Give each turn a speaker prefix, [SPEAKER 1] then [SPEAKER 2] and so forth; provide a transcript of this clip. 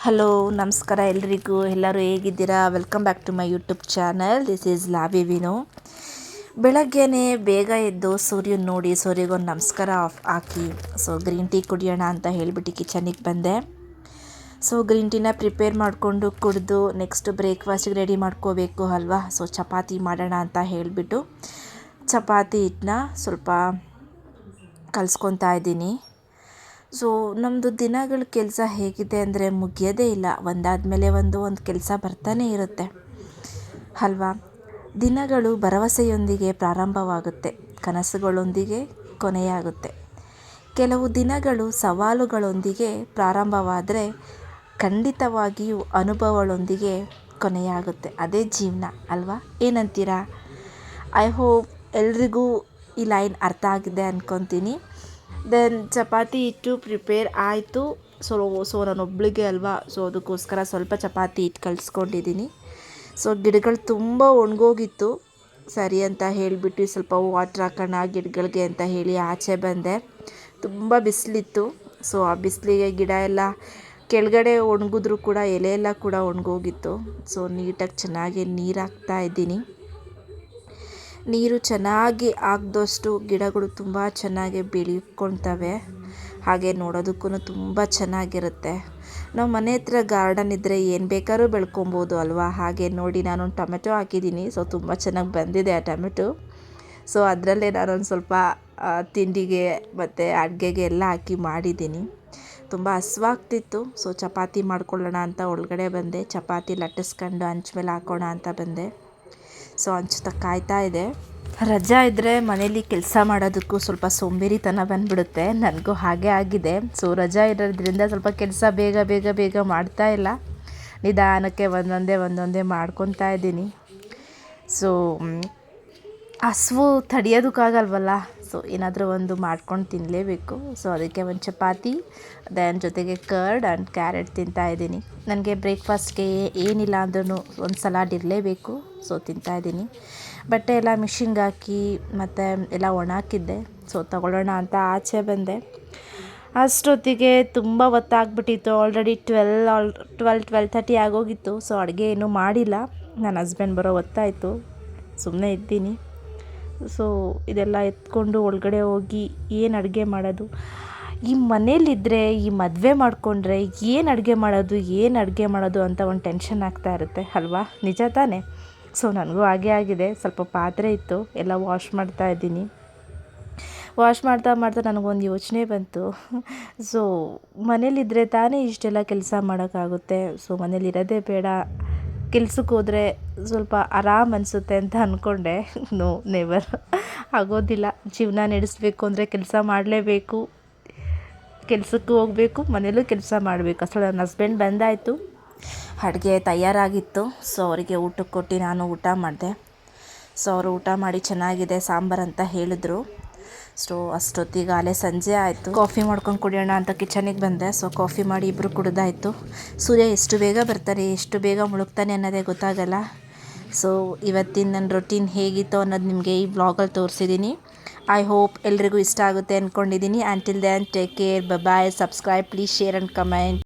[SPEAKER 1] Hello ನಮಸ್ಕಾರ ಎಲ್ರಿಗೂ. ಎಲ್ಲರೂ ಹೇಗಿದ್ದೀರಾ? Welcome back to my YouTube channel. This is ಲಾವಿ ವಿನೋ. ಬೆಳಗ್ಗೆನೇ ಬೇಗ ಎದ್ದು ಸೂರ್ಯನ ನೋಡಿ ಸೂರ್ಯಗೊಂದು ನಮಸ್ಕಾರ ಹಾಕಿ ಗ್ರೀನ್ ಟೀ ಕುಡಿಯೋಣ ಅಂತ ಹೇಳಿಬಿಟ್ಟು ಕಿಚನಿಗೆ ಬಂದೆ. ಗ್ರೀನ್ ಟೀನ ಪ್ರಿಪೇರ್ ಮಾಡಿಕೊಂಡು ಕುಡಿದು ನೆಕ್ಸ್ಟ್ ಬ್ರೇಕ್ಫಾಸ್ಟಿಗೆ ರೆಡಿ ಮಾಡ್ಕೋಬೇಕು ಅಲ್ವಾ. ಚಪಾತಿ ಮಾಡೋಣ ಅಂತ ಹೇಳಿಬಿಟ್ಟು ಚಪಾತಿ ಹಿಟ್ಟನ್ನ ಸ್ವಲ್ಪ ಕಲಿಸ್ಕೊತಾ ಇದ್ದೀನಿ. ನಮ್ಮದು ದಿನಗಳ ಕೆಲಸ ಹೇಗಿದೆ ಅಂದರೆ ಮುಗಿಯೋದೇ ಇಲ್ಲ. ಒಂದಾದಮೇಲೆ ಒಂದು ಕೆಲಸ ಬರ್ತಾನೆ ಇರುತ್ತೆ ಅಲ್ವಾ. ದಿನಗಳು ಭರವಸೆಯೊಂದಿಗೆ ಪ್ರಾರಂಭವಾಗುತ್ತೆ, ಕನಸುಗಳೊಂದಿಗೆ ಕೊನೆಯಾಗುತ್ತೆ. ಕೆಲವು ದಿನಗಳು ಸವಾಲುಗಳೊಂದಿಗೆ ಪ್ರಾರಂಭವಾದರೆ ಖಂಡಿತವಾಗಿಯೂ ಅನುಭವಗಳೊಂದಿಗೆ ಕೊನೆಯಾಗುತ್ತೆ. ಅದೇ ಜೀವನ ಅಲ್ವಾ, ಏನಂತೀರಾ? ಐ ಹೋಪ್ ಎಲ್ರಿಗೂ ಈ ಲೈನ್ ಅರ್ಥ ಆಗಿದೆ ಅಂದ್ಕೊತೀನಿ. ದೆನ್ ಚಪಾತಿ ಹಿಟ್ಟು ಪ್ರಿಪೇರ್ ಆಯಿತು. ನಾನು ಒಬ್ಳಿಗೆ ಅಲ್ವಾ, ಅದಕ್ಕೋಸ್ಕರ ಸ್ವಲ್ಪ ಚಪಾತಿ ಹಿಟ್ಟು ಕಲಿಸ್ಕೊಂಡಿದ್ದೀನಿ. ಗಿಡಗಳು ತುಂಬ ಒಣಗೋಗಿತ್ತು. ಸರಿ ಅಂತ ಹೇಳಿಬಿಟ್ಟು ಸ್ವಲ್ಪ ವಾಟ್ರ್ ಹಾಕೋಣ ಗಿಡಗಳಿಗೆ ಅಂತ ಹೇಳಿ ಆಚೆ ಬಂದೆ. ತುಂಬ ಬಿಸಿಲಿತ್ತು. ಆ ಬಿಸಿಲಿಗೆ ಗಿಡ ಎಲ್ಲ ಕೆಳಗಡೆ ಒಣಗಿದ್ರು ಕೂಡ ಎಲೆ ಎಲ್ಲ ಕೂಡ ಒಣಗೋಗಿತ್ತು. ನೀಟಾಗಿ ಚೆನ್ನಾಗಿ ನೀರು ಹಾಕ್ತಾ ಇದ್ದೀನಿ. ನೀರು ಚೆನ್ನಾಗಿ ಹಾಕಿದಷ್ಟು ಗಿಡಗಳು ತುಂಬ ಚೆನ್ನಾಗಿ ಬೆಳ್ಕೊಳ್ತವೆ. ಹಾಗೆ ನೋಡೋದಕ್ಕೂ ತುಂಬ ಚೆನ್ನಾಗಿರುತ್ತೆ. ನಾವು ಮನೆ ಹತ್ರ ಗಾರ್ಡನ್ ಇದ್ದರೆ ಏನು ಬೇಕಾದ್ರೂ ಬೆಳ್ಕೊಬೋದು ಅಲ್ವಾ. ಹಾಗೆ ನೋಡಿ ನಾನೊಂದು ಟೊಮೆಟೊ ಹಾಕಿದ್ದೀನಿ. ತುಂಬ ಚೆನ್ನಾಗಿ ಬಂದಿದೆ ಆ ಟೊಮೆಟೊ. ಅದರಲ್ಲೇ ನಾನೊಂದು ಸ್ವಲ್ಪ ತಿಂಡಿಗೆ ಮತ್ತು ಅಡುಗೆಗೆ ಎಲ್ಲ ಹಾಕಿ ಮಾಡಿದ್ದೀನಿ. ತುಂಬ ಹಸ್ವಾಗ್ತಿತ್ತು. ಚಪಾತಿ ಮಾಡ್ಕೊಳ್ಳೋಣ ಅಂತ ಒಳಗಡೆ ಬಂದೆ. ಚಪಾತಿ ಲಟ್ಟಿಸ್ಕೊಂಡು ಹಂಚ್ ಮೇಲೆ ಹಾಕೋಣ ಅಂತ ಬಂದೆ. ಹಂಚ್ತಾ ಕಾಯ್ತಾ ಇದೆ. ರಜಾ ಇದ್ದರೆ ಮನೇಲಿ ಕೆಲಸ ಮಾಡೋದಕ್ಕೂ ಸ್ವಲ್ಪ ಸೋಂಬೇರಿತನ ಬಂದುಬಿಡುತ್ತೆ. ನನಗೂ ಹಾಗೆ ಆಗಿದೆ. ರಜಾ ಇರೋದ್ರಿಂದ ಸ್ವಲ್ಪ ಕೆಲಸ ಬೇಗ ಬೇಗ ಬೇಗ ಮಾಡ್ತಾ ಇಲ್ಲ. ನಿಧಾನಕ್ಕೆ ಒಂದೊಂದೇ ಮಾಡ್ಕೊತಾ ಇದ್ದೀನಿ. ಹಸ್ವು ತಡೆಯೋದಕ್ಕಾಗಲ್ವಲ್ಲ. ಏನಾದರೂ ಒಂದು ಮಾಡ್ಕೊಂಡು ತಿನ್ನಲೇಬೇಕು. ಅದಕ್ಕೆ ಒಂದು ಚಪಾತಿ, ದೆನ್ ಜೊತೆಗೆ ಕರ್ಡ್ ಆ್ಯಂಡ್ ಕ್ಯಾರೆಟ್ ತಿಂತಾಯಿದ್ದೀನಿ. ನನಗೆ ಬ್ರೇಕ್ಫಾಸ್ಟ್ಗೆ ಏನಿಲ್ಲ ಅಂದ್ರೂ ಒಂದು ಸಲಾಡ್ ಇರಲೇಬೇಕು. ತಿಂತಾಯಿದ್ದೀನಿ. ಬಟ್ಟೆ ಎಲ್ಲ ಮಿಷಿನ್ಗೆ ಹಾಕಿ ಮತ್ತು ಎಲ್ಲ ಒಣ ಹಾಕಿದ್ದೆ. ತಗೊಳ್ಳೋಣ ಅಂತ ಆಚೆ ಬಂದೆ. ಅಷ್ಟೊತ್ತಿಗೆ ತುಂಬ ಹೊತ್ತಾಗ್ಬಿಟ್ಟಿತ್ತು. ಆಲ್ರೆಡಿ 12:30 ಆಗೋಗಿತ್ತು. ಅಡುಗೆ ಏನೂ ಮಾಡಿಲ್ಲ. ನನ್ನ ಹಸ್ಬೆಂಡ್ ಬರೋ ಹೊತ್ತಾಯಿತು. ಸುಮ್ಮನೆ ಇದ್ದೀನಿ. ಇದೆಲ್ಲ ಎತ್ಕೊಂಡು ಒಳಗಡೆ ಹೋಗಿ ಏನು ಅಡುಗೆ ಮಾಡೋದು, ಈ ಮನೇಲಿದ್ದರೆ ಈ ಮದುವೆ ಮಾಡಿಕೊಂಡ್ರೆ ಏನು ಅಡುಗೆ ಮಾಡೋದು ಅಂತ ಒಂದು ಟೆನ್ಷನ್ ಆಗ್ತಾ ಇರುತ್ತೆ ಅಲ್ವಾ, ನಿಜ ತಾನೇ? ನನಗೂ ಹಾಗೆ ಆಗಿದೆ. ಸ್ವಲ್ಪ ಪಾತ್ರೆ ಇತ್ತು, ಎಲ್ಲ ವಾಶ್ ಮಾಡ್ತಾ ಇದ್ದೀನಿ. ವಾಶ್ ಮಾಡ್ತಾ ನನಗೊಂದು ಯೋಚನೆ ಬಂತು. ಮನೇಲಿದ್ದರೆ ತಾನೇ ಇಷ್ಟೆಲ್ಲ ಕೆಲಸ ಮಾಡೋಕ್ಕಾಗುತ್ತೆ. ಮನೇಲಿರೋದೇ ಬೇಡ, ಕೆಲ್ಸಕ್ಕೆ ಹೋದರೆ ಸ್ವಲ್ಪ ಆರಾಮ್ ಅನಿಸುತ್ತೆ ಅಂತ ಅಂದ್ಕೊಂಡೆ. ನೋ, ನೆವರ್, ಆಗೋದಿಲ್ಲ. ಜೀವನ ನಡೆಸಬೇಕು ಅಂದರೆ ಕೆಲಸ ಮಾಡಲೇಬೇಕು. ಕೆಲಸಕ್ಕೂ ಹೋಗಬೇಕು, ಮನೇಲೂ ಕೆಲಸ ಮಾಡಬೇಕು. ನನ್ನ ಹಸ್ಬೆಂಡ್ ಬಂದಾಯಿತು. ಅಡುಗೆ ತಯಾರಾಗಿತ್ತು. ಅವರಿಗೆ ಊಟಕ್ಕೆ ಕೊಟ್ಟು ನಾನು ಊಟ ಮಾಡಿದೆ. ಅವರು ಊಟ ಮಾಡಿ ಚೆನ್ನಾಗಿದೆ ಸಾಂಬಾರು ಅಂತ ಹೇಳಿದ್ರು. ಅಷ್ಟೊತ್ತಿಗಾಲೇ ಸಂಜೆ ಆಯಿತು. ಕಾಫಿ ಮಾಡ್ಕೊಂಡು ಕುಡಿಯೋಣ ಅಂತ ಕಿಚನಿಗೆ ಬಂದೆ. ಕಾಫಿ ಮಾಡಿ ಇಬ್ಬರು ಕುಡಿದಾಯಿತು. ಸೂರ್ಯ ಎಷ್ಟು ಬೇಗ ಬರ್ತಾನೆ, ಎಷ್ಟು ಬೇಗ ಮುಳುಗ್ತಾನೆ ಅನ್ನೋದೇ ಗೊತ್ತಾಗಲ್ಲ. ಇವತ್ತಿನ ನನ್ನ ರೊಟೀನ್ ಹೇಗಿತ್ತು ಅನ್ನೋದು ನಿಮಗೆ ಈ ವ್ಲಾಗಲ್ಲಿ ತೋರಿಸಿದ್ದೀನಿ. ಐ ಹೋಪ್ ಎಲ್ರಿಗೂ ಇಷ್ಟ ಆಗುತ್ತೆ ಅಂದ್ಕೊಂಡಿದ್ದೀನಿ. Until then take care, bye, subscribe, please share and comment.